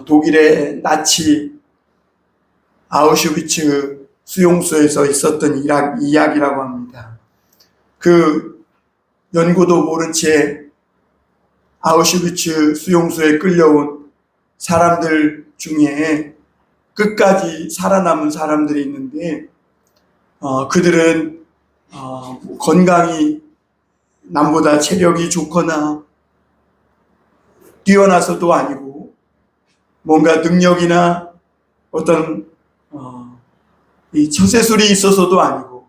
독일의 나치 아우슈비츠 수용소에서 있었던 이야기라고 합니다. 그 연고도 모른 채 아우슈비츠 수용소에 끌려온 사람들 중에 끝까지 살아남은 사람들이 있는데 그들은 건강이 남보다 체력이 좋거나 뛰어나서도 아니고 뭔가 능력이나 어떤 이 처세술이 있어서도 아니고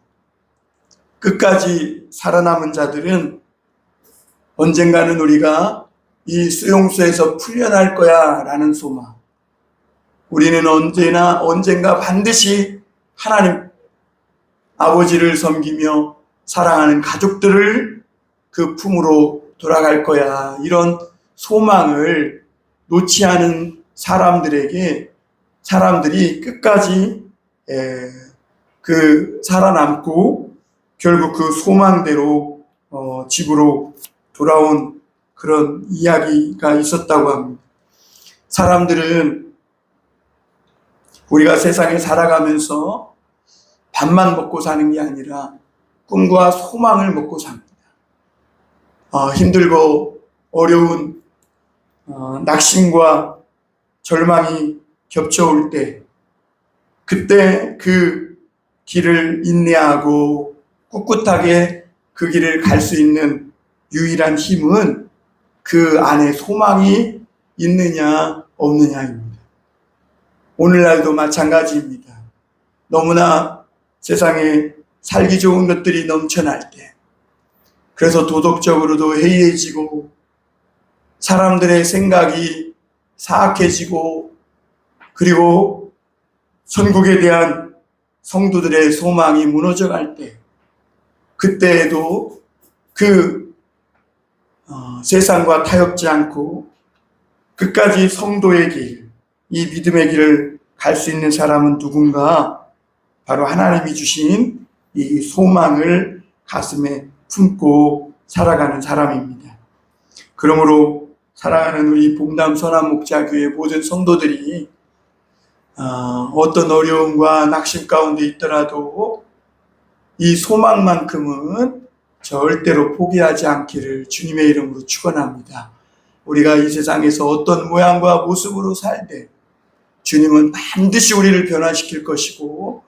끝까지 살아남은 자들은 언젠가는 우리가 이 수용소에서 풀려날 거야 라는 소망, 우리는 언젠가 반드시 하나님 아버지를 섬기며 사랑하는 가족들을 그 품으로 돌아갈 거야, 이런 소망을 놓지 않은 사람들이 끝까지 살아남고 결국 그 소망대로 집으로 돌아온 그런 이야기가 있었다고 합니다. 사람들은 우리가 세상에 살아가면서 밥만 먹고 사는 게 아니라 꿈과 소망을 먹고 삽니다. 힘들고 어려운 낙심과 절망이 겹쳐올 때, 그때 그 길을 인내하고 꿋꿋하게 그 길을 갈 수 있는 유일한 힘은 그 안에 소망이 있느냐 없느냐입니다. 오늘날도 마찬가지입니다. 너무나 세상에 살기 좋은 것들이 넘쳐날 때, 그래서 도덕적으로도 해이해지고 사람들의 생각이 사악해지고, 그리고 천국에 대한 성도들의 소망이 무너져갈 때, 그때에도 세상과 타협지 않고 끝까지 성도의 길, 이 믿음의 길을 갈 수 있는 사람은 누군가? 바로 하나님이 주신 이 소망을 가슴에 품고 살아가는 사람입니다. 그러므로 사랑하는 우리 봉담 선한목자교회 모든 성도들이 어떤 어려움과 낙심 가운데 있더라도 이 소망만큼은 절대로 포기하지 않기를 주님의 이름으로 축원합니다. 우리가 이 세상에서 어떤 모양과 모습으로 살되 주님은 반드시 우리를 변화시킬 것이고,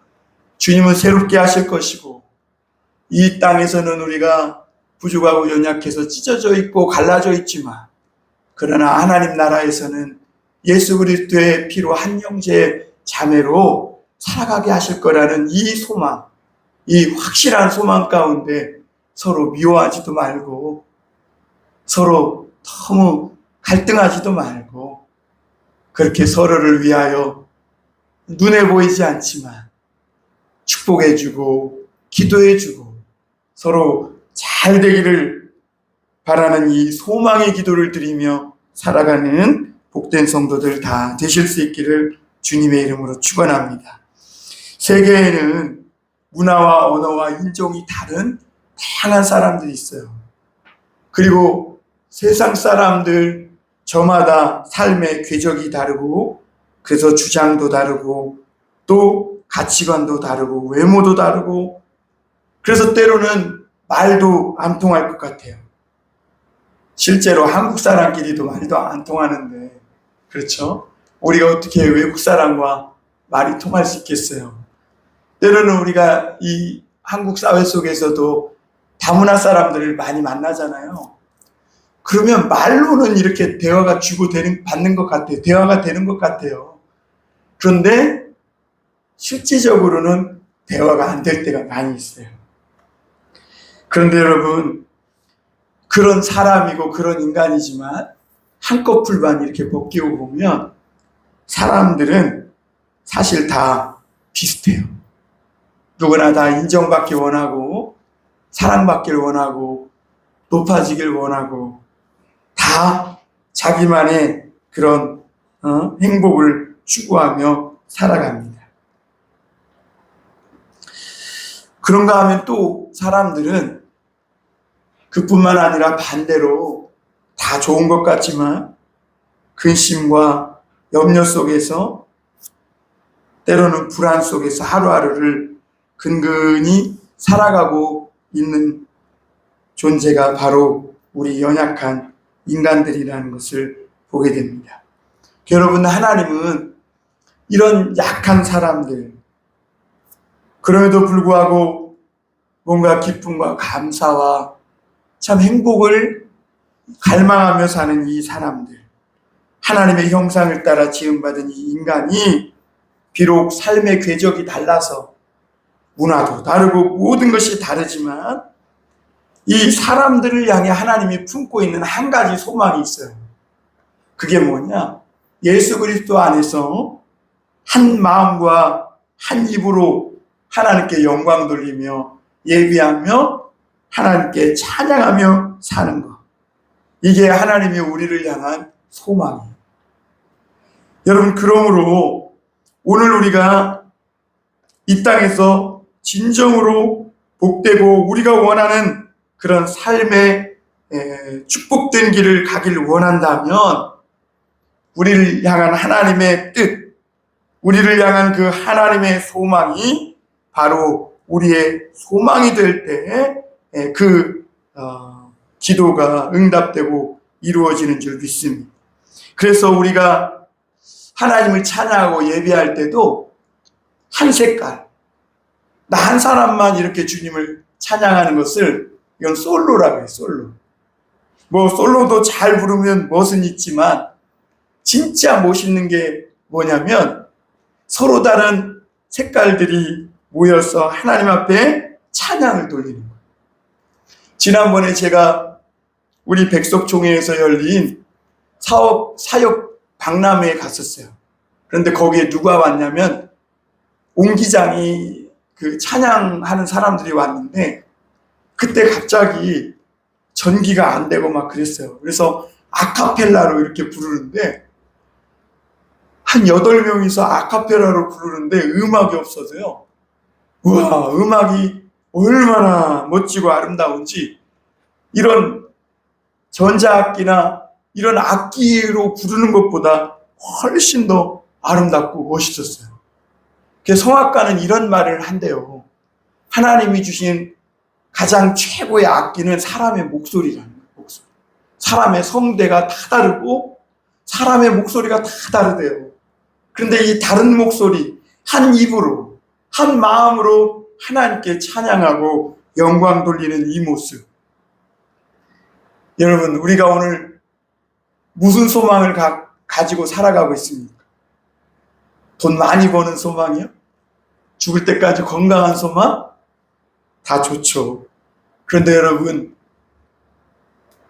주님은 새롭게 하실 것이고, 이 땅에서는 우리가 부족하고 연약해서 찢어져 있고 갈라져 있지만, 그러나 하나님 나라에서는 예수 그리스도의 피로 한 형제 자매로 살아가게 하실 거라는 이 소망, 이 확실한 소망 가운데 서로 미워하지도 말고, 서로 너무 갈등하지도 말고, 그렇게 서로를 위하여 눈에 보이지 않지만 축복해주고 기도해주고 서로 잘 되기를 바라는 이 소망의 기도를 드리며 살아가는 복된 성도들 다 되실 수 있기를 주님의 이름으로 축원합니다. 세계에는 문화와 언어와 인종이 다른 다양한 사람들이 있어요. 그리고 세상 사람들 저마다 삶의 궤적이 다르고, 그래서 주장도 다르고, 또 가치관도 다르고, 외모도 다르고, 그래서 때로는 말도 안 통할 것 같아요. 실제로 한국 사람끼리도 말도 안 통하는데, 그렇죠? 우리가 어떻게 외국 사람과 말이 통할 수 있겠어요? 때로는 우리가 이 한국 사회 속에서도 다문화 사람들을 많이 만나잖아요. 그러면 말로는 이렇게 대화가 받는 것 같아요. 대화가 되는 것 같아요. 그런데 실질적으로는 대화가 안 될 때가 많이 있어요. 그런데 여러분, 그런 사람이고 그런 인간이지만 한꺼풀만 이렇게 벗기고 보면 사람들은 사실 다 비슷해요. 누구나 다 인정받기 원하고, 사랑받기를 원하고, 높아지길 원하고, 다 자기만의 그런 행복을 추구하며 살아갑니다. 그런가 하면 또 사람들은 그뿐만 아니라 반대로 다 좋은 것 같지만 근심과 염려 속에서, 때로는 불안 속에서 하루하루를 근근히 살아가고 있는 존재가 바로 우리 연약한 인간들이라는 것을 보게 됩니다. 여러분, 하나님은 이런 약한 사람들, 그럼에도 불구하고 뭔가 기쁨과 감사와 참 행복을 갈망하며 사는 이 사람들, 하나님의 형상을 따라 지음받은 이 인간이 비록 삶의 궤적이 달라서 문화도 다르고 모든 것이 다르지만 이 사람들을 향해 하나님이 품고 있는 한 가지 소망이 있어요. 그게 뭐냐? 예수 그리스도 안에서 한 마음과 한 입으로 하나님께 영광 돌리며 예비하며 하나님께 찬양하며 사는 것. 이게 하나님이 우리를 향한 소망이에요. 여러분, 그러므로 오늘 우리가 이 땅에서 진정으로 복되고 우리가 원하는 그런 삶의 축복된 길을 가기를 원한다면 우리를 향한 하나님의 뜻, 우리를 향한 그 하나님의 소망이 바로 우리의 소망이 될 때 그 기도가 응답되고 이루어지는 줄 믿습니다. 그래서 우리가 하나님을 찬양하고 예배할 때도 한 색깔, 나 한 사람만 이렇게 주님을 찬양하는 것을 이건 솔로라고 해요. 솔로. 뭐 솔로도 잘 부르면 멋은 있지만 진짜 멋있는 게 뭐냐면 서로 다른 색깔들이 모여서 하나님 앞에 찬양을 돌리는 거예요. 지난번에 제가 우리 백석총회에서 열린 사역 박람회에 갔었어요. 그런데 거기에 누가 왔냐면 옹기장이 그 찬양하는 사람들이 왔는데 그때 갑자기 전기가 안 되고 막 그랬어요. 그래서 아카펠라로 이렇게 부르는데 한 8명이서 아카펠라로 부르는데 음악이 없어서요. 우와, 음악이 얼마나 멋지고 아름다운지 이런 전자악기나 이런 악기로 부르는 것보다 훨씬 더 아름답고 멋있었어요. 성악가는 이런 말을 한대요. 하나님이 주신 가장 최고의 악기는 사람의 목소리라는 거예요. 목소리. 사람의 성대가 다 다르고 사람의 목소리가 다 다르대요. 그런데 이 다른 목소리, 한 입으로, 한 마음으로 하나님께 찬양하고 영광 돌리는 이 모습. 여러분, 우리가 오늘 무슨 소망을 가지고 살아가고 있습니까? 돈 많이 버는 소망이요? 죽을 때까지 건강한 소망? 다 좋죠. 그런데 여러분,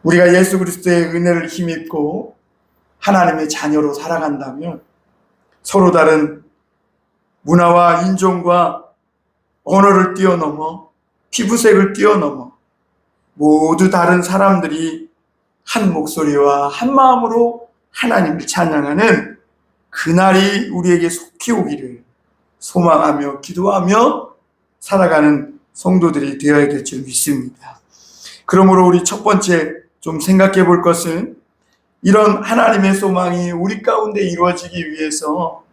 우리가 예수 그리스도의 은혜를 힘입고 하나님의 자녀로 살아간다면 서로 다른 문화와 인종과 언어를 뛰어넘어 피부색을 뛰어넘어 모두 다른 사람들이 한 목소리와 한 마음으로 하나님을 찬양하는 그날이 우리에게 속히 오기를 소망하며 기도하며 살아가는 성도들이 되어야 될 줄 믿습니다. 그러므로 우리 첫 번째 좀 생각해 볼 것은 이런 하나님의 소망이 우리 가운데 이루어지기 위해서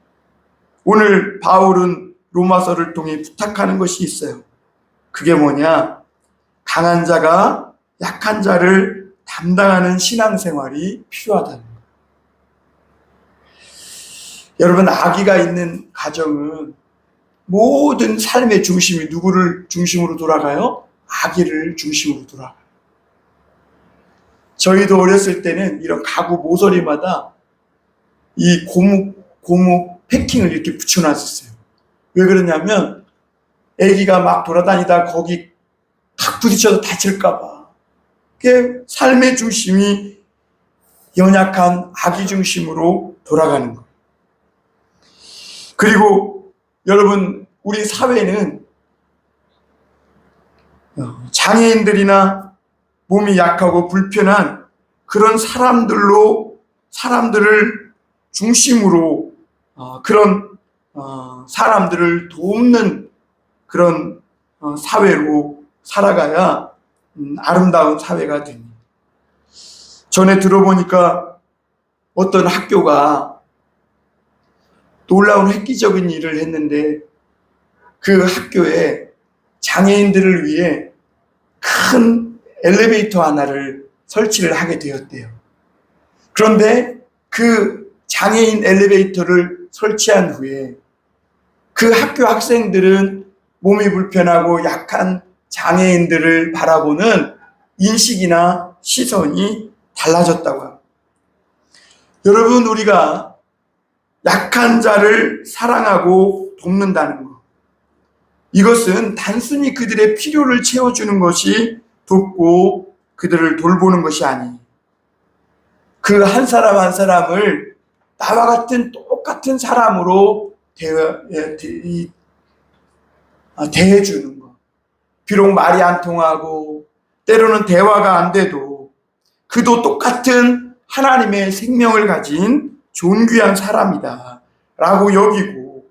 오늘 바울은 로마서를 통해 부탁하는 것이 있어요. 그게 뭐냐? 강한 자가 약한 자를 담당하는 신앙생활이 필요하다는 거예요. 여러분, 아기가 있는 가정은 모든 삶의 중심이 누구를 중심으로 돌아가요? 아기를 중심으로 돌아가요. 저희도 어렸을 때는 이런 가구 모서리마다 이 고무 패킹을 이렇게 붙여놨었어요. 왜 그러냐면 아기가 막 돌아다니다 거기 탁 부딪혀서 다칠까봐. 그게 삶의 중심이 연약한 아기 중심으로 돌아가는 거예요. 그리고 여러분, 우리 사회는 장애인들이나 몸이 약하고 불편한 그런 사람들을 중심으로 그런 사람들을 돕는 그런 사회로 살아가야 아름다운 사회가 됩니다. 전에 들어보니까 어떤 학교가 놀라운 획기적인 일을 했는데 그 학교에 장애인들을 위해 큰 엘리베이터 하나를 설치를 하게 되었대요. 그런데 그 장애인 엘리베이터를 설치한 후에 그 학교 학생들은 몸이 불편하고 약한 장애인들을 바라보는 인식이나 시선이 달라졌다고 합니다. 여러분, 우리가 약한 자를 사랑하고 돕는다는 것, 이것은 단순히 그들의 필요를 채워주는 것이 돕고 그들을 돌보는 것이 아니에요. 그 한 사람 한 사람을 나와 같은 똑같은 사람으로 대해주는 것. 비록 말이 안 통하고 때로는 대화가 안 돼도 그도 똑같은 하나님의 생명을 가진 존귀한 사람이다 라고 여기고,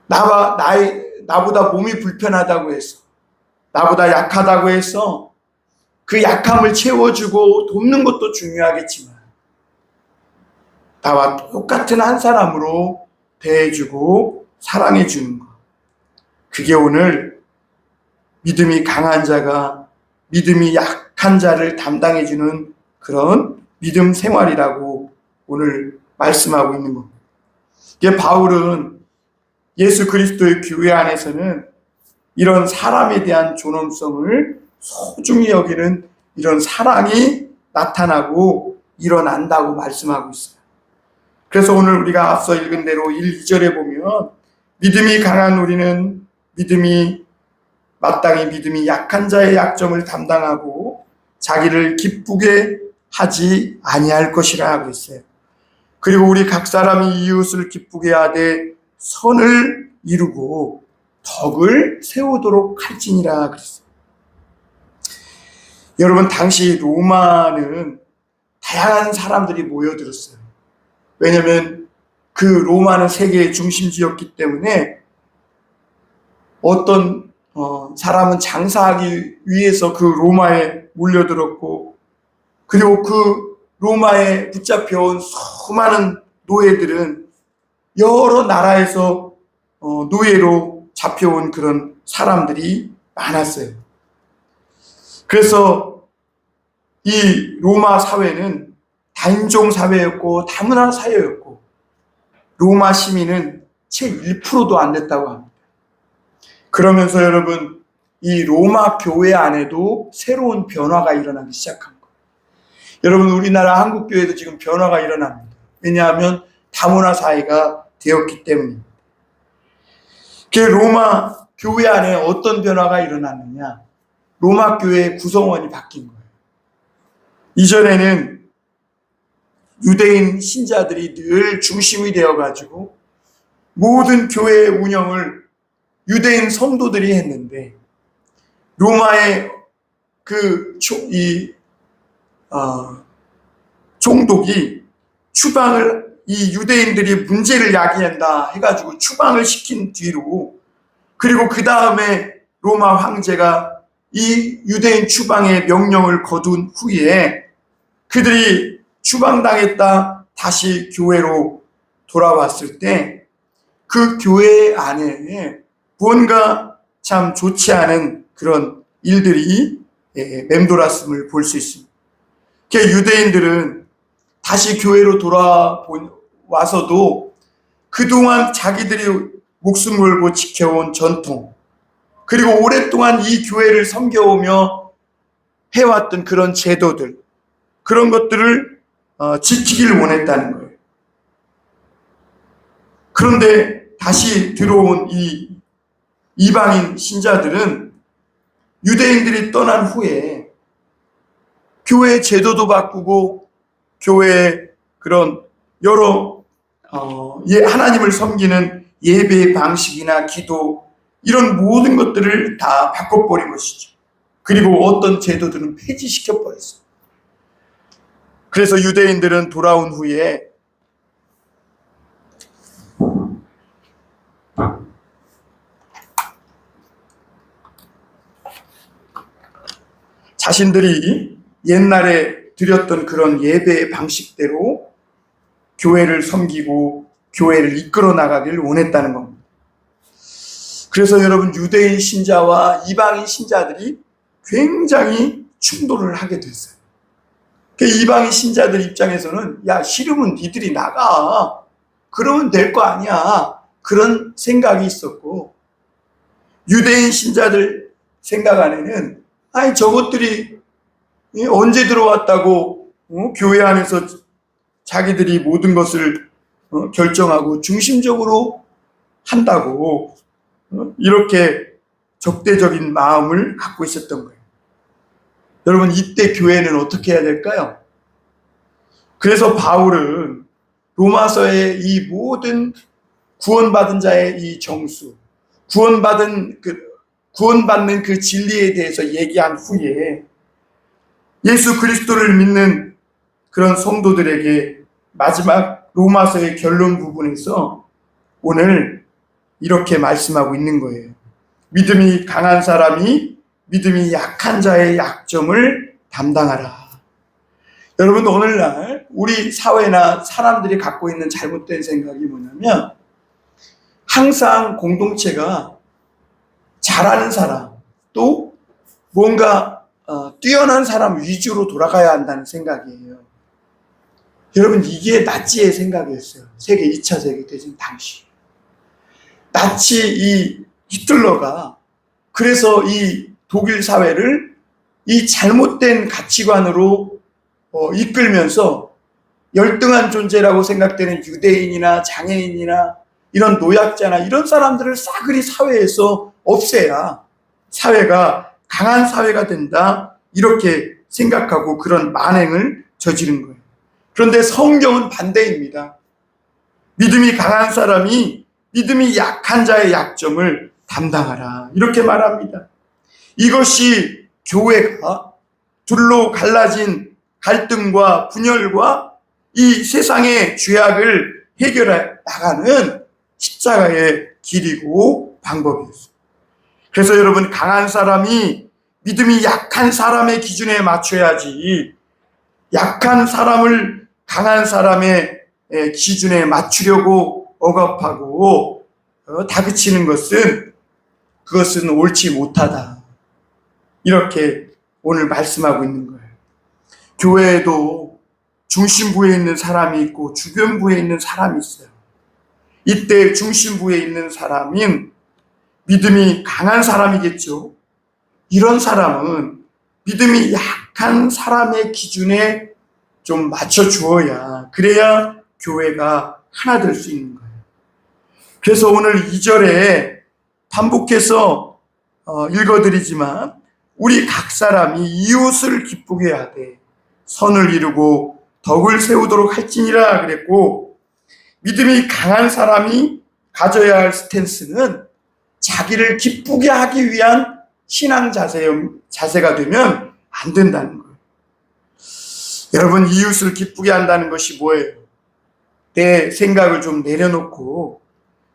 나보다 몸이 불편하다고 해서, 나보다 약하다고 해서 그 약함을 채워주고 돕는 것도 중요하겠지만 나와 똑같은 한 사람으로 대해주고 사랑해주는 것, 그게 오늘 믿음이 강한 자가 믿음이 약한 자를 담당해주는 그런 믿음 생활이라고 오늘 말씀하고 있는 겁니다. 이게 바울은 예수 그리스도의 교회 안에서는 이런 사람에 대한 존엄성을 소중히 여기는 이런 사랑이 나타나고 일어난다고 말씀하고 있어요. 그래서 오늘 우리가 앞서 읽은 대로 1, 2절에 보면 믿음이 강한 우리는 마땅히 믿음이 약한 자의 약점을 담당하고 자기를 기쁘게 하지 아니할 것이라 그랬어요. 그리고 우리 각 사람이 이웃을 기쁘게 하되 선을 이루고 덕을 세우도록 할지니라 그랬어요. 여러분, 당시 로마는 다양한 사람들이 모여들었어요. 왜냐하면 그 로마는 세계의 중심지였기 때문에 어떤 사람은 장사하기 위해서 그 로마에 몰려들었고, 그리고 그 로마에 붙잡혀온 수많은 노예들은 여러 나라에서 노예로 잡혀온 그런 사람들이 많았어요. 그래서 이 로마 사회는 다인종 사회였고 다문화 사회였고 로마 시민은 채 1%도 안 됐다고 합니다. 그러면서 여러분, 이 로마 교회 안에도 새로운 변화가 일어나기 시작한 거예요. 여러분, 우리나라 한국교회도 지금 변화가 일어납니다. 왜냐하면 다문화 사회가 되었기 때문입니다. 그 로마 교회 안에 어떤 변화가 일어났느냐? 로마 교회의 구성원이 바뀐 거예요. 이전에는 유대인 신자들이 늘 중심이 되어가지고 모든 교회의 운영을 유대인 성도들이 했는데, 로마의 총독이 이 유대인들이 문제를 야기한다 해가지고 추방을 시킨 뒤로, 그리고 그 다음에 로마 황제가 이 유대인 추방의 명령을 거둔 후에 그들이 추방당했다 다시 교회로 돌아왔을 때 그 교회 안에 무언가 참 좋지 않은 그런 일들이 맴돌았음을 볼 수 있습니다. 유대인들은 다시 교회로 돌아와서도 그동안 자기들이 목숨 걸고 지켜온 전통, 그리고 오랫동안 이 교회를 섬겨오며 해왔던 그런 제도들, 그런 것들을 지키길 원했다는 거예요. 그런데 다시 들어온 이 이방인 신자들은 유대인들이 떠난 후에 교회 제도도 바꾸고 교회의 그런 여러 하나님을 섬기는 예배의 방식이나 기도, 이런 모든 것들을 다 바꿔버린 것이죠. 그리고 어떤 제도들은 폐지시켜버렸어요. 그래서 유대인들은 돌아온 후에 자신들이 옛날에 드렸던 그런 예배의 방식대로 교회를 섬기고 교회를 이끌어 나가기를 원했다는 겁니다. 그래서 여러분, 유대인 신자와 이방인 신자들이 굉장히 충돌을 하게 됐어요. 그 이방인 신자들 입장에서는 야, 싫으면 니들이 나가. 그러면 될 거 아니야. 그런 생각이 있었고, 유대인 신자들 생각 안에는 아니 저것들이 언제 들어왔다고 교회 안에서 자기들이 모든 것을 결정하고 중심적으로 한다고 이렇게 적대적인 마음을 갖고 있었던 거예요. 여러분, 이때 교회는 어떻게 해야 될까요? 그래서 바울은 로마서의 이 모든 구원받은 자의 이 정수, 구원받는 그 진리에 대해서 얘기한 후에 예수 그리스도를 믿는 그런 성도들에게 마지막 로마서의 결론 부분에서 오늘 이렇게 말씀하고 있는 거예요. 믿음이 강한 사람이 믿음이 약한 자의 약점을 담당하라. 여러분, 오늘날 우리 사회나 사람들이 갖고 있는 잘못된 생각이 뭐냐면 항상 공동체가 잘하는 사람, 또 뭔가 뛰어난 사람 위주로 돌아가야 한다는 생각이에요. 여러분, 이게 나치의 생각이었어요. 세계 2차 세계대전 당시. 나치 이 히틀러가 그래서 이 독일 사회를 이 잘못된 가치관으로 이끌면서 열등한 존재라고 생각되는 유대인이나 장애인이나 이런 노약자나 이런 사람들을 싸그리 사회에서 없애야 사회가 강한 사회가 된다, 이렇게 생각하고 그런 만행을 저지른 거예요. 그런데 성경은 반대입니다. 믿음이 강한 사람이 믿음이 약한 자의 약점을 담당하라, 이렇게 말합니다. 이것이 교회가 둘로 갈라진 갈등과 분열과 이 세상의 죄악을 해결해 나가는 십자가의 길이고 방법이었어요. 그래서 여러분, 강한 사람이 믿음이 약한 사람의 기준에 맞춰야지, 약한 사람을 강한 사람의 기준에 맞추려고 억압하고 다그치는 것은 그것은 옳지 못하다, 이렇게 오늘 말씀하고 있는 거예요. 교회에도 중심부에 있는 사람이 있고 주변부에 있는 사람이 있어요. 이때 중심부에 있는 사람인 믿음이 강한 사람이겠죠. 이런 사람은 믿음이 약한 사람의 기준에 좀 맞춰주어야, 그래야 교회가 하나 될 수 있는 거예요. 그래서 오늘 2절에 반복해서 읽어드리지만, 우리 각 사람이 이웃을 기쁘게 하되 선을 이루고 덕을 세우도록 할지니라 그랬고, 믿음이 강한 사람이 가져야 할 스탠스는 자기를 기쁘게 하기 위한 신앙 자세가 되면 안 된다는 거예요. 여러분, 이웃을 기쁘게 한다는 것이 뭐예요? 내 생각을 좀 내려놓고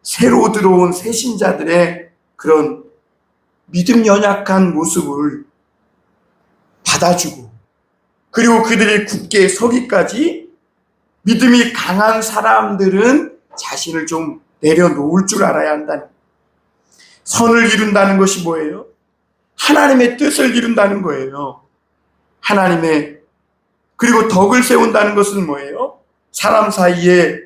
새로 들어온 새신자들의 그런 믿음 연약한 모습을 받아주고, 그리고 그들이 굳게 서기까지 믿음이 강한 사람들은 자신을 좀 내려놓을 줄 알아야 한다는, 선을 이룬다는 것이 뭐예요? 하나님의 뜻을 이룬다는 거예요. 하나님의, 그리고 덕을 세운다는 것은 뭐예요? 사람 사이에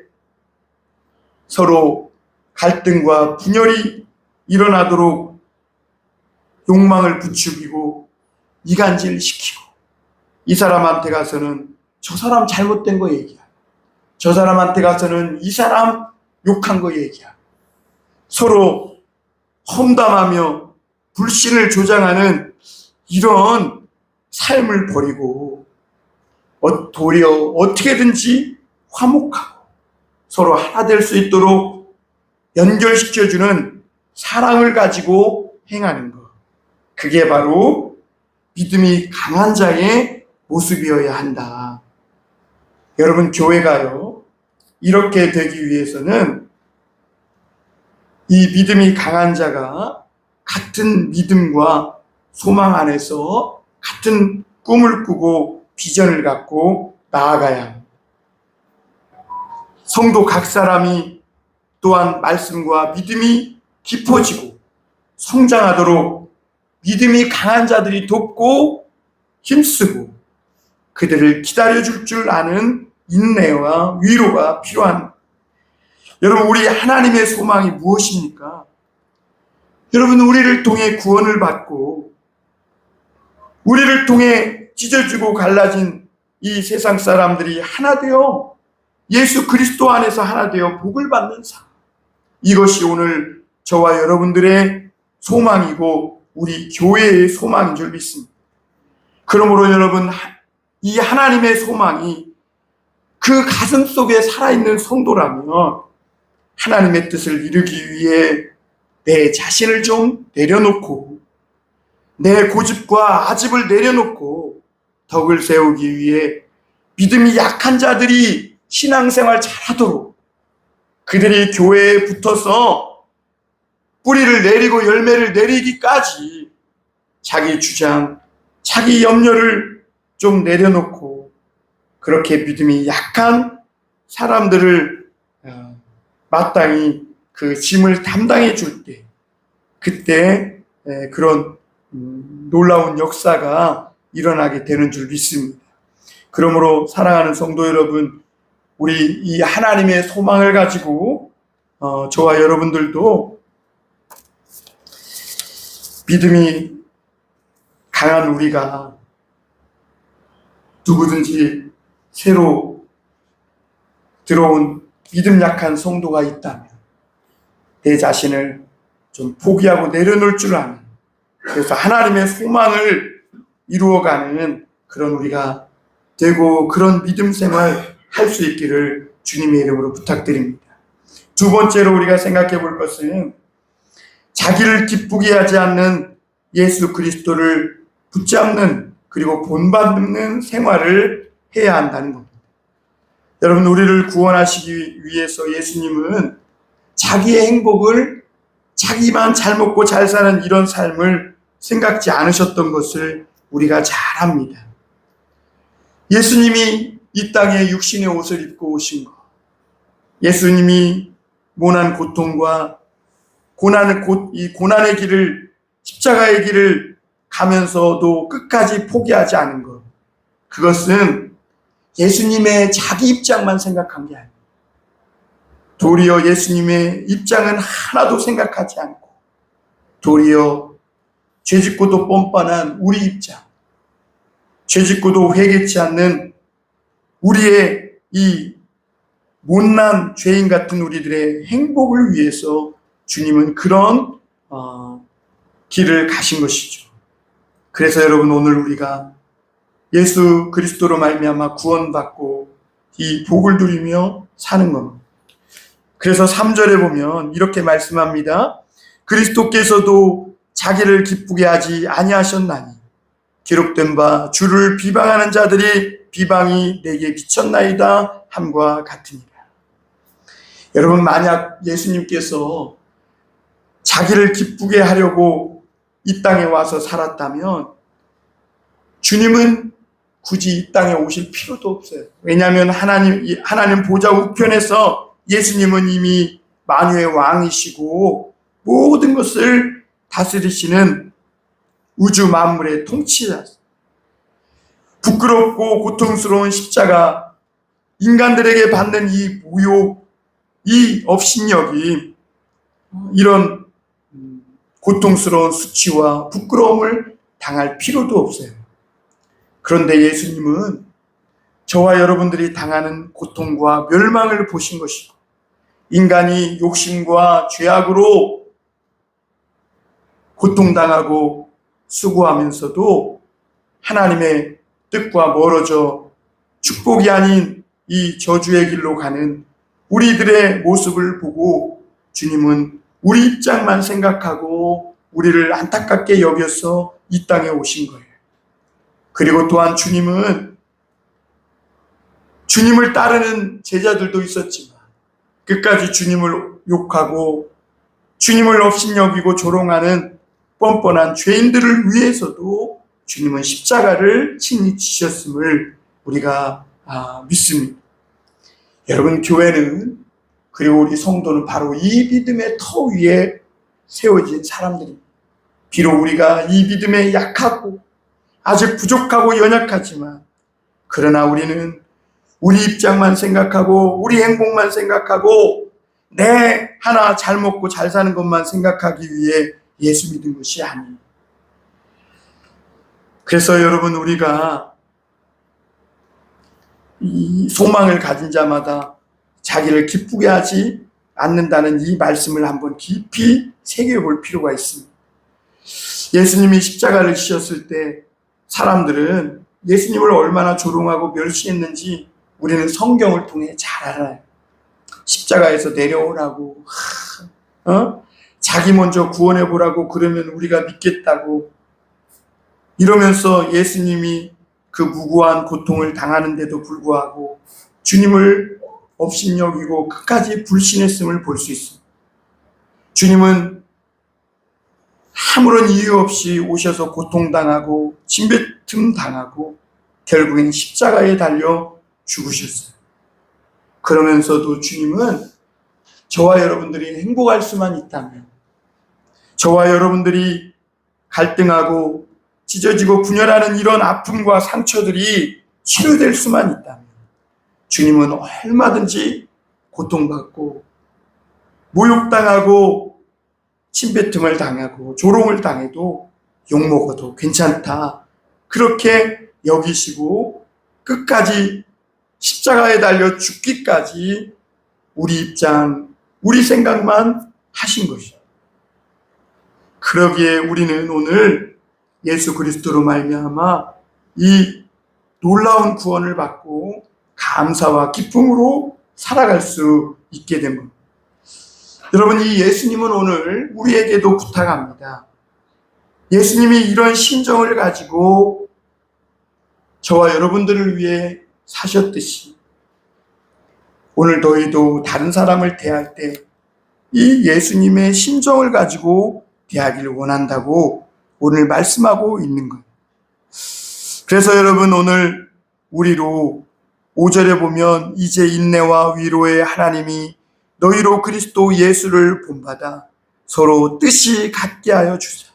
서로 갈등과 분열이 일어나도록 욕망을 부추기고 이간질시키고, 이 사람한테 가서는 저 사람 잘못된 거 얘기하고, 저 사람한테 가서는 이 사람 욕한 거 얘기하고, 서로 험담하며 불신을 조장하는 이런 삶을 버리고 도리어 어떻게든지 화목하고 서로 하나 될 수 있도록 연결시켜주는 사랑을 가지고 행하는 것, 그게 바로 믿음이 강한 자의 모습이어야 한다. 여러분, 교회가요, 이렇게 되기 위해서는 이 믿음이 강한 자가 같은 믿음과 소망 안에서 같은 꿈을 꾸고 비전을 갖고 나아가야 합니다. 성도 각 사람이 또한 말씀과 믿음이 깊어지고 성장하도록 믿음이 강한 자들이 돕고 힘쓰고 그들을 기다려줄 줄 아는 인내와 위로가 필요한. 여러분, 우리 하나님의 소망이 무엇입니까? 여러분, 우리를 통해 구원을 받고 우리를 통해 찢어지고 갈라진 이 세상 사람들이 하나 되어 예수 그리스도 안에서 하나 되어 복을 받는 삶, 이것이 오늘 저와 여러분들의 소망이고 우리 교회의 소망인 줄 믿습니다. 그러므로 여러분, 이 하나님의 소망이 그 가슴 속에 살아있는 성도라면 하나님의 뜻을 이루기 위해 내 자신을 좀 내려놓고 내 고집과 아집을 내려놓고 덕을 세우기 위해 믿음이 약한 자들이 신앙생활 잘하도록 그들이 교회에 붙어서 뿌리를 내리고 열매를 내리기까지 자기 주장, 자기 염려를 좀 내려놓고 그렇게 믿음이 약한 사람들을 마땅히 그 짐을 담당해 줄 때, 그때 그런 놀라운 역사가 일어나게 되는 줄 믿습니다. 그러므로 사랑하는 성도 여러분, 우리 이 하나님의 소망을 가지고 저와 여러분들도 믿음이 강한 우리가 누구든지 새로 들어온 믿음 약한 성도가 있다면 내 자신을 좀 포기하고 내려놓을 줄 아는, 그래서 하나님의 소망을 이루어가는 그런 우리가 되고 그런 믿음 생활 할 수 있기를 주님의 이름으로 부탁드립니다. 두 번째로 우리가 생각해 볼 것은 자기를 기쁘게 하지 않는 예수 그리스도를 붙잡는 그리고 본받는 생활을 해야 한다는 겁니다. 여러분, 우리를 구원하시기 위해서 예수님은 자기의 행복을 자기만 잘 먹고 잘 사는 이런 삶을 생각지 않으셨던 것을 우리가 잘 압니다. 예수님이 이 땅에 육신의 옷을 입고 오신 것, 예수님이 모난 고통과 이 고난의 길을, 십자가의 길을 가면서도 끝까지 포기하지 않은 것, 그것은 예수님의 자기 입장만 생각한 게 아니에요. 도리어 예수님의 입장은 하나도 생각하지 않고 도리어 죄짓고도 뻔뻔한 우리 입장, 죄짓고도 회개치 않는 우리의 이 못난 죄인 같은 우리들의 행복을 위해서 주님은 그런 길을 가신 것이죠. 그래서 여러분, 오늘 우리가 예수 그리스도로 말미암아 구원받고 이 복을 누리며 사는 겁니다. 그래서 3절에 보면 이렇게 말씀합니다. 그리스도께서도 자기를 기쁘게 하지 아니하셨나니 기록된 바 주를 비방하는 자들이 비방이 내게 미쳤나이다 함과 같으니라. 여러분, 만약 예수님께서 자기를 기쁘게 하려고 이 땅에 와서 살았다면 주님은 굳이 이 땅에 오실 필요도 없어요. 왜냐하면 하나님 보좌 우편에서 예수님은 이미 만유의 왕이시고 모든 것을 다스리시는 우주 만물의 통치자였어요. 부끄럽고 고통스러운 십자가, 인간들에게 받는 이 모욕, 이 업신여김, 이런 고통스러운 수치와 부끄러움을 당할 필요도 없어요. 그런데 예수님은 저와 여러분들이 당하는 고통과 멸망을 보신 것이고, 인간이 욕심과 죄악으로 고통당하고 수고하면서도 하나님의 뜻과 멀어져 축복이 아닌 이 저주의 길로 가는 우리들의 모습을 보고 주님은 우리 입장만 생각하고 우리를 안타깝게 여겨서 이 땅에 오신 거예요. 그리고 또한 주님은 주님을 따르는 제자들도 있었지만 끝까지 주님을 욕하고 주님을 업신여기고 조롱하는 뻔뻔한 죄인들을 위해서도 주님은 십자가를 친히 지셨음을 우리가 믿습니다. 여러분, 교회는 그리고 우리 성도는 바로 이 믿음의 터 위에 세워진 사람들입니다. 비록 우리가 이 믿음에 약하고 아직 부족하고 연약하지만, 그러나 우리는 우리 입장만 생각하고 우리 행복만 생각하고 내 하나 잘 먹고 잘 사는 것만 생각하기 위해 예수 믿은 것이 아니에요. 그래서 여러분, 우리가 이 소망을 가진 자마다 자기를 기쁘게 하지 않는다는 이 말씀을 한번 깊이 새겨볼 필요가 있습니다. 예수님이 십자가를 지셨을 때 사람들은 예수님을 얼마나 조롱하고 멸시했는지 우리는 성경을 통해 잘 알아요. 십자가에서 내려오라고, 자기 먼저 구원해보라고 그러면 우리가 믿겠다고 이러면서 예수님이 그 무고한 고통을 당하는데도 불구하고 주님을 업신여기고 끝까지 불신했음을 볼 수 있습니다. 주님은 아무런 이유 없이 오셔서 고통당하고 침뱉음 당하고 결국엔 십자가에 달려 죽으셨어요. 그러면서도 주님은 저와 여러분들이 행복할 수만 있다면, 저와 여러분들이 갈등하고 찢어지고 분열하는 이런 아픔과 상처들이 치료될 수만 있다면 주님은 얼마든지 고통받고 모욕당하고 침뱉음을 당하고 조롱을 당해도 욕먹어도 괜찮다, 그렇게 여기시고 끝까지 십자가에 달려 죽기까지 우리 입장, 우리 생각만 하신 것이죠. 그러기에 우리는 오늘 예수 그리스도로 말미암아 이 놀라운 구원을 받고 감사와 기쁨으로 살아갈 수 있게 됩니다. 여러분, 이 예수님은 오늘 우리에게도 부탁합니다. 예수님이 이런 심정을 가지고 저와 여러분들을 위해 사셨듯이 오늘 너희도 다른 사람을 대할 때 이 예수님의 심정을 가지고 대하기를 원한다고 오늘 말씀하고 있는 거예요. 그래서 여러분, 오늘 우리로 5절에 보면 이제 인내와 위로의 하나님이 너희로 그리스도 예수를 본받아 서로 뜻이 같게 하여 주사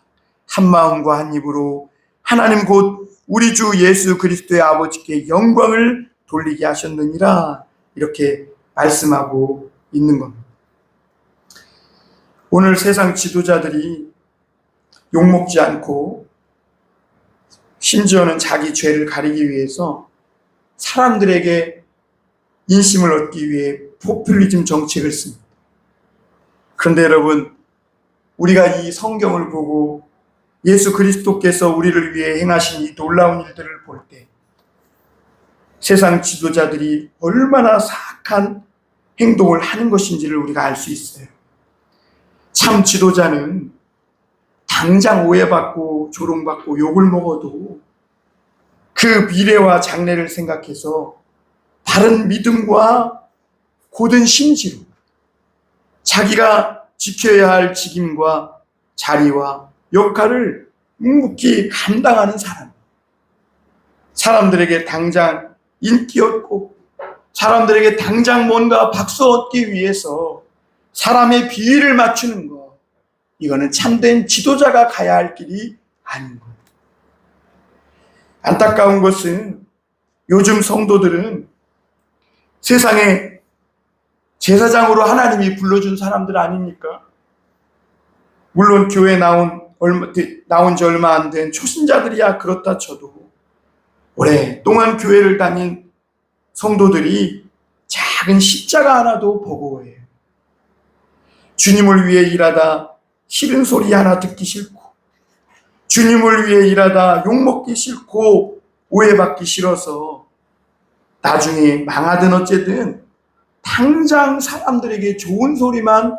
한 마음과 한 입으로 하나님 곧 우리 주 예수 그리스도의 아버지께 영광을 돌리게 하셨느니라, 이렇게 말씀하고 있는 겁니다. 오늘 세상 지도자들이 욕먹지 않고 심지어는 자기 죄를 가리기 위해서 사람들에게 인심을 얻기 위해 포퓰리즘 정책을 씁니다. 그런데 여러분, 우리가 이 성경을 보고 예수 그리스도께서 우리를 위해 행하신 이 놀라운 일들을 볼 때 세상 지도자들이 얼마나 사악한 행동을 하는 것인지를 우리가 알 수 있어요. 참 지도자는 당장 오해받고 조롱받고 욕을 먹어도 그 미래와 장래를 생각해서 바른 믿음과 고든 심지로 자기가 지켜야 할 직임과 자리와 역할을 묵묵히 감당하는 사람, 사람들에게 당장 인기 얻고 사람들에게 당장 뭔가 박수 얻기 위해서 사람의 비위를 맞추는 것, 이거는 참된 지도자가 가야 할 길이 아닌 거예요. 안타까운 것은 요즘 성도들은 세상에 제사장으로 하나님이 불러준 사람들 아닙니까? 물론 교회 나온 지 얼마 안 된 초신자들이야 그렇다 쳐도 오랫동안 교회를 다닌 성도들이 작은 십자가 하나도 버거워해요. 주님을 위해 일하다 싫은 소리 하나 듣기 싫고, 주님을 위해 일하다 욕먹기 싫고 오해받기 싫어서 나중에 망하든 어쨌든 당장 사람들에게 좋은 소리만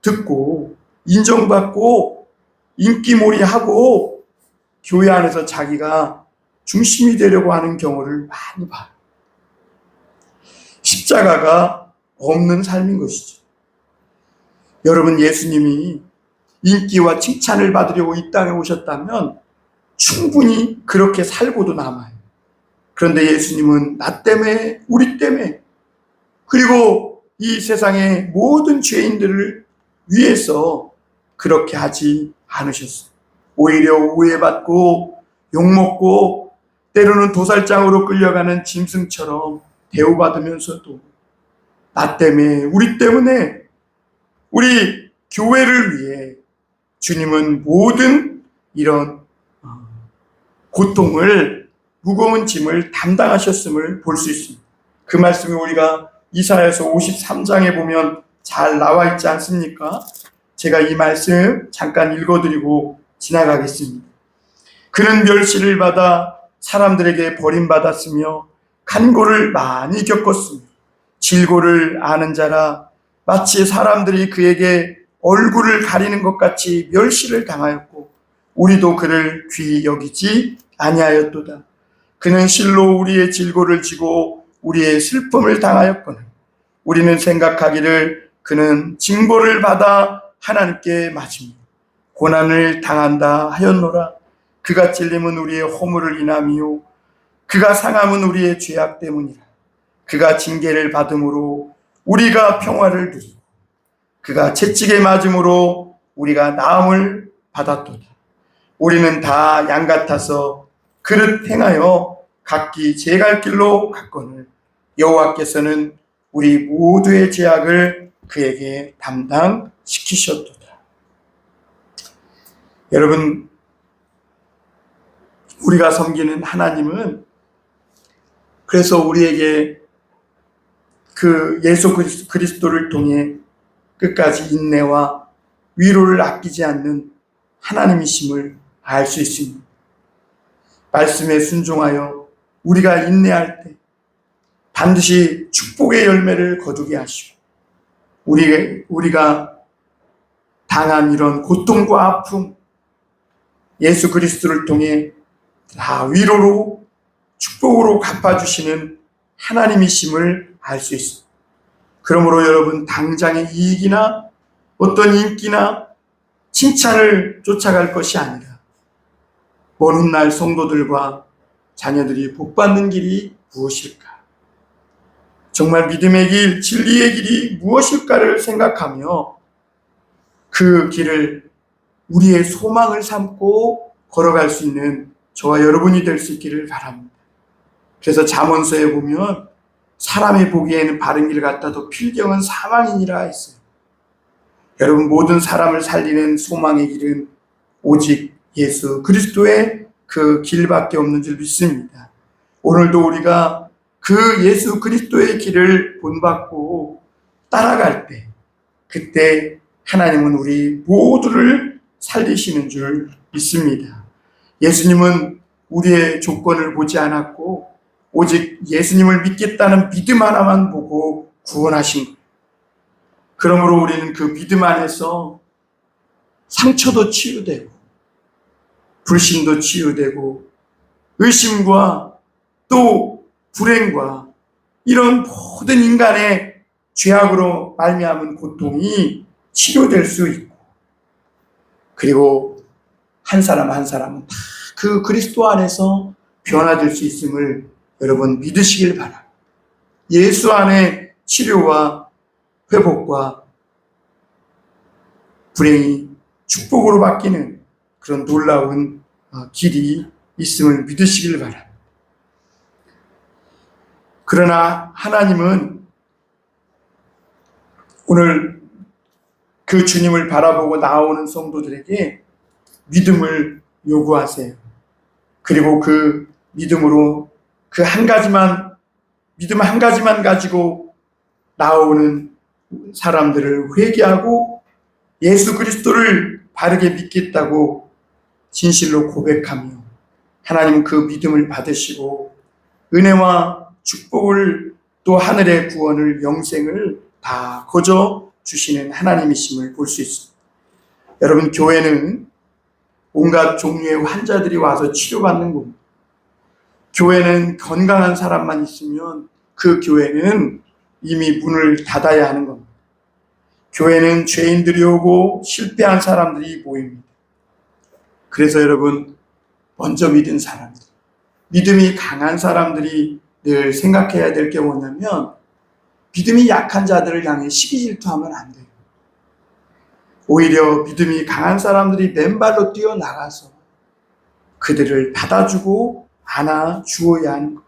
듣고 인정받고 인기몰이하고 교회 안에서 자기가 중심이 되려고 하는 경우를 많이 봐요. 십자가가 없는 삶인 것이죠. 여러분, 예수님이 인기와 칭찬을 받으려고 이 땅에 오셨다면 충분히 그렇게 살고도 남아요. 그런데 예수님은 나 때문에, 우리 때문에, 그리고 이 세상의 모든 죄인들을 위해서 그렇게 하지 않으셨어요. 오히려 오해받고 욕먹고 때로는 도살장으로 끌려가는 짐승처럼 대우받으면서도 나 때문에, 우리 때문에, 우리 교회를 위해 주님은 모든 이런 고통을, 무거운 짐을 담당하셨음을 볼 수 있습니다. 그 말씀이 우리가 이사야서 53장에 보면 잘 나와 있지 않습니까? 제가 이 말씀 잠깐 읽어드리고 지나가겠습니다. 그는 멸시를 받아 사람들에게 버림받았으며 간고를 많이 겪었으며 질고를 아는 자라 마치 사람들이 그에게 얼굴을 가리는 것 같이 멸시를 당하였고 우리도 그를 귀히 여기지 아니하였도다. 그는 실로 우리의 질고를 지고 우리의 슬픔을 당하였거늘 우리는 생각하기를 그는 징벌을 받아 하나님께 맞으며 고난을 당한다 하였노라. 그가 찔림은 우리의 허물을 인함이요 그가 상함은 우리의 죄악 때문이라. 그가 징계를 받음으로 우리가 평화를 누리고 그가 채찍에 맞음으로 우리가 나음을 받았도다. 우리는 다 양 같아서 그릇 행하여 각기 제 갈 길로 갔거늘 여호와께서는 우리 모두의 죄악을 그에게 담당시키셨도다. 여러분, 우리가 섬기는 하나님은 그래서 우리에게 그 예수 그리스도를 통해 끝까지 인내와 위로를 아끼지 않는 하나님이심을 알 수 있습니다. 말씀에 순종하여 우리가 인내할 때 반드시 축복의 열매를 거두게 하시고 우리가 당한 이런 고통과 아픔 예수 그리스도를 통해 다 위로로 축복으로 갚아주시는 하나님이심을 알 수 있습니다. 그러므로 여러분 당장의 이익이나 어떤 인기나 칭찬을 쫓아갈 것이 아니라 먼 훗날 성도들과 자녀들이 복받는 길이 무엇일까? 정말 믿음의 길, 진리의 길이 무엇일까를 생각하며 그 길을 우리의 소망을 삼고 걸어갈 수 있는 저와 여러분이 될 수 있기를 바랍니다. 그래서 잠언서에 보면 사람이 보기에는 바른 길 같아도 필경은 사망이니라 했어요. 여러분 모든 사람을 살리는 소망의 길은 오직 예수 그리스도의 그 길밖에 없는 줄 믿습니다. 오늘도 우리가 그 예수 그리스도의 길을 본받고 따라갈 때 그때 하나님은 우리 모두를 살리시는 줄 믿습니다. 예수님은 우리의 조건을 보지 않았고 오직 예수님을 믿겠다는 믿음 하나만 보고 구원하신 거예요. 그러므로 우리는 그 믿음 안에서 상처도 치유되고 불신도 치유되고 의심과 또 불행과 이런 모든 인간의 죄악으로 말미암은 고통이 치료될 수 있고 그리고 한 사람 한 사람은 다 그 그리스도 안에서 변화될 수 있음을 여러분 믿으시길 바랍니다. 예수 안에 치료와 회복과 불행이 축복으로 바뀌는 그런 놀라운 길이 있음을 믿으시길 바랍니다. 그러나 하나님은 오늘 그 주님을 바라보고 나오는 성도들에게 믿음을 요구하세요. 그리고 그 믿음으로 그 믿음 한 가지만 가지고 나오는 사람들을 회개하고 예수 그리스도를 바르게 믿겠다고 진실로 고백하며 하나님은 그 믿음을 받으시고 은혜와 축복을 또 하늘의 구원을 영생을 다 거저 주시는 하나님이심을 볼 수 있습니다. 여러분 교회는 온갖 종류의 환자들이 와서 치료받는 겁니다. 교회는 건강한 사람만 있으면 그 교회는 이미 문을 닫아야 하는 겁니다. 교회는 죄인들이 오고 실패한 사람들이 모입니다. 그래서 여러분 먼저 믿은 사람들, 믿음이 강한 사람들이 늘 생각해야 될 게 뭐냐면 믿음이 약한 자들을 향해 시기 질투하면 안 돼요. 오히려 믿음이 강한 사람들이 맨발로 뛰어나가서 그들을 받아주고 안아주어야 하는 것.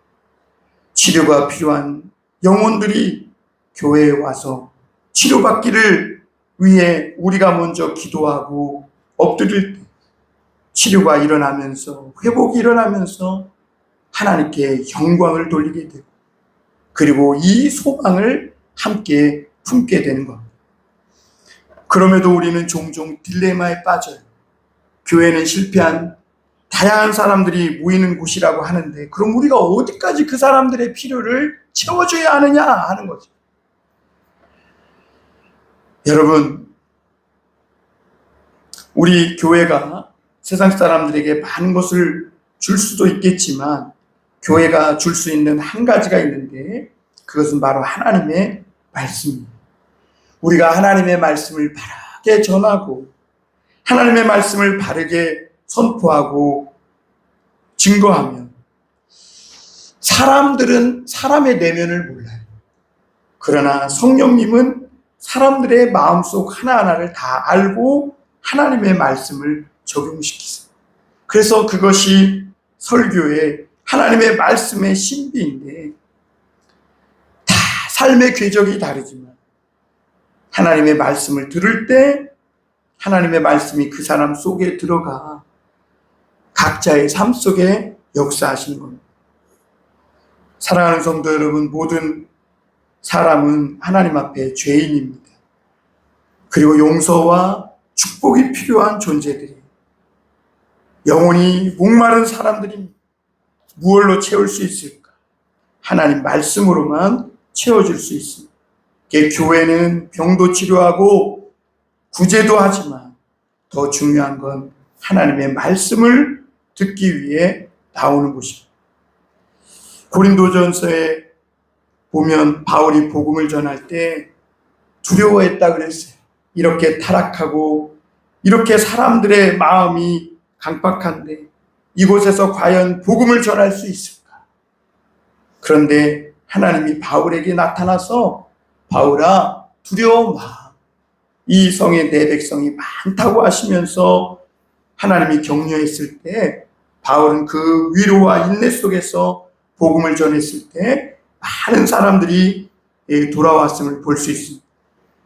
치료가 필요한 영혼들이 교회에 와서 치료받기를 위해 우리가 먼저 기도하고 엎드릴 때 치료가 일어나면서 회복이 일어나면서 하나님께 영광을 돌리게 되고 그리고 이 소망을 함께 품게 되는 겁니다. 그럼에도 우리는 종종 딜레마에 빠져요. 교회는 실패한 다양한 사람들이 모이는 곳이라고 하는데 그럼 우리가 어디까지 그 사람들의 필요를 채워줘야 하느냐 하는 거죠. 여러분, 우리 교회가 세상 사람들에게 많은 것을 줄 수도 있겠지만 교회가 줄 수 있는 한 가지가 있는데 그것은 바로 하나님의 말씀입니다. 우리가 하나님의 말씀을 바르게 전하고 하나님의 말씀을 바르게 선포하고 증거하면 사람들은 사람의 내면을 몰라요. 그러나 성령님은 사람들의 마음속 하나하나를 다 알고 하나님의 말씀을 적용시키세요. 그래서 그것이 설교의 하나님의 말씀의 신비인데 다 삶의 궤적이 다르지만 하나님의 말씀을 들을 때 하나님의 말씀이 그 사람 속에 들어가 각자의 삶 속에 역사하시는 겁니다. 사랑하는 성도 여러분, 모든 사람은 하나님 앞에 죄인입니다. 그리고 용서와 축복이 필요한 존재들이에요. 영혼이 목마른 사람들입니다. 무엇로 채울 수 있을까? 하나님 말씀으로만 채워줄 수 있습니다. 교회는 병도 치료하고 구제도 하지만 더 중요한 건 하나님의 말씀을 듣기 위해 나오는 곳입니다. 고린도전서에 보면 바울이 복음을 전할 때 두려워했다 그랬어요. 이렇게 타락하고 이렇게 사람들의 마음이 강팍한데 이곳에서 과연 복음을 전할 수 있을까? 그런데 하나님이 바울에게 나타나서 바울아 두려워 마. 이 성에 내 백성이 많다고 하시면서 하나님이 격려했을 때 바울은 그 위로와 인내 속에서 복음을 전했을 때 많은 사람들이 돌아왔음을 볼 수 있습니다.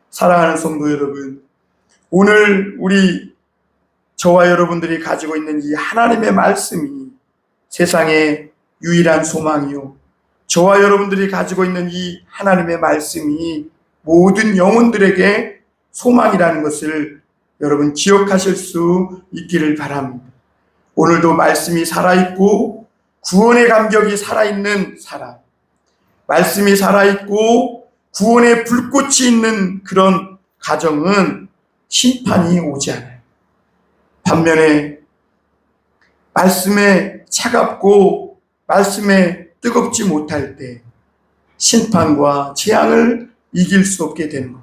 사랑하는 성도 여러분, 오늘 우리 저와 여러분들이 가지고 있는 이 하나님의 말씀이 세상의 유일한 소망이요, 저와 여러분들이 가지고 있는 이 하나님의 말씀이 모든 영혼들에게 소망이라는 것을 여러분 기억하실 수 있기를 바랍니다. 오늘도 말씀이 살아있고 구원의 감격이 살아있는 사람, 말씀이 살아있고 구원의 불꽃이 있는 그런 가정은 심판이 오지 않아요. 반면에 말씀에 차갑고 말씀에 뜨겁지 못할 때 심판과 재앙을 이길 수 없게 되는 것.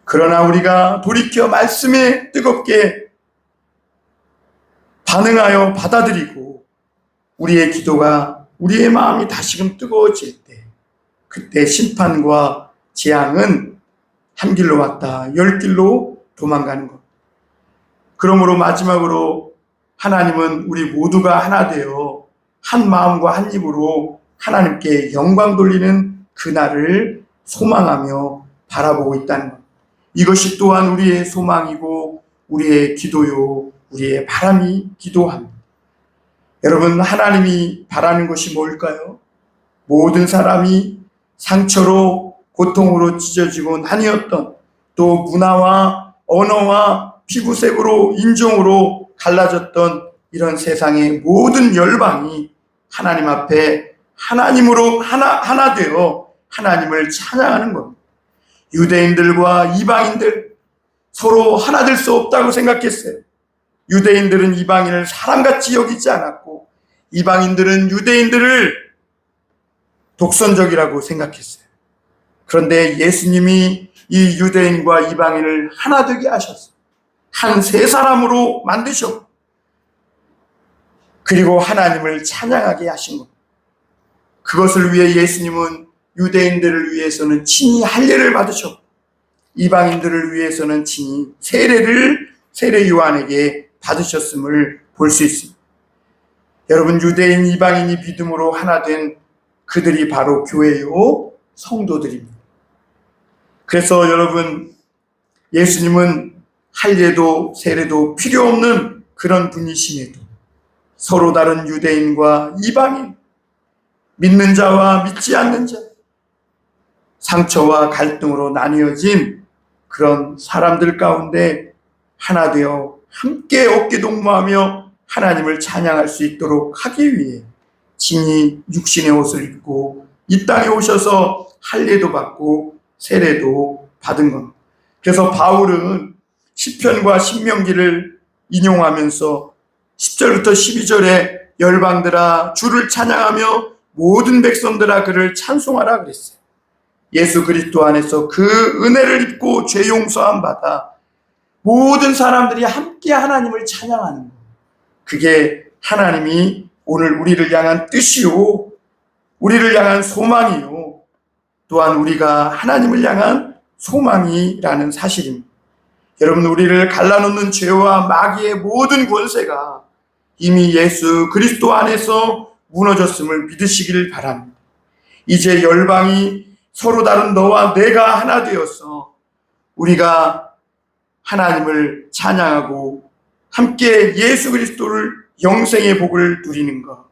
그러나 우리가 돌이켜 말씀에 뜨겁게 반응하여 받아들이고 우리의 기도가, 우리의 마음이 다시금 뜨거워질 때 그때 심판과 재앙은 한 길로 왔다 10길로 도망가는 것. 그러므로 마지막으로 하나님은 우리 모두가 하나 되어 한 마음과 한 입으로 하나님께 영광 돌리는 그날을 소망하며 바라보고 있다는 것. 이것이 또한 우리의 소망이고 우리의 기도요, 우리의 바람이기도 합니다. 여러분, 하나님이 바라는 것이 뭘까요? 모든 사람이 상처로 고통으로 찢어지고 나뉘었던, 또 문화와 언어와 피부색으로 인종으로 갈라졌던 이런 세상의 모든 열방이 하나님 앞에 하나님으로 하나 되어 하나님을 찬양하는 겁니다. 유대인들과 이방인들 서로 하나 될 수 없다고 생각했어요. 유대인들은 이방인을 사람같이 여기지 않았고 이방인들은 유대인들을 독선적이라고 생각했어요. 그런데 예수님이 이 유대인과 이방인을 하나 되게 하셨어요. 한 세 사람으로 만드셨고 그리고 하나님을 찬양하게 하신 것. 그것을 위해 예수님은 유대인들을 위해서는 친히 할례를 받으셨고 이방인들을 위해서는 친히 세례 요한에게 받으셨음을 볼 수 있습니다. 여러분, 유대인 이방인이 믿음으로 하나 된 그들이 바로 교회요 성도들입니다. 그래서 여러분, 예수님은 할례도 세례도 필요 없는 그런 분이심에도 서로 다른 유대인과 이방인, 믿는 자와 믿지 않는 자, 상처와 갈등으로 나뉘어진 그런 사람들 가운데 하나 되어 함께 어깨동무하며 하나님을 찬양할 수 있도록 하기 위해 친히 육신의 옷을 입고 이 땅에 오셔서 할례도 받고 세례도 받은 겁니다. 그래서 바울은 시편과 신명기를 인용하면서 10절부터 12절에 열방들아 주를 찬양하며 모든 백성들아 그를 찬송하라 그랬어요. 예수 그리스도 안에서 그 은혜를 입고 죄 용서함 받아 모든 사람들이 함께 하나님을 찬양하는 것. 그게 하나님이 오늘 우리를 향한 뜻이요, 우리를 향한 소망이요, 또한 우리가 하나님을 향한 소망이라는 사실입니다. 여러분, 우리를 갈라놓는 죄와 마귀의 모든 권세가 이미 예수 그리스도 안에서 무너졌음을 믿으시길 바랍니다. 이제 열방이 서로 다른 너와 내가 하나 되어서 우리가 하나님을 찬양하고 함께 예수 그리스도를 영생의 복을 누리는 것,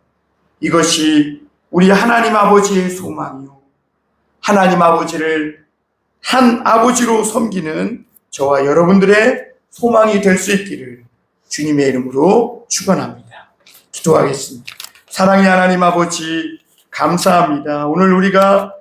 이것이 우리 하나님 아버지의 소망이요, 하나님 아버지를 한 아버지로 섬기는 저와 여러분들의 소망이 될 수 있기를 주님의 이름으로 축원합니다. 기도하겠습니다. 사랑의 하나님 아버지, 감사합니다. 오늘 우리가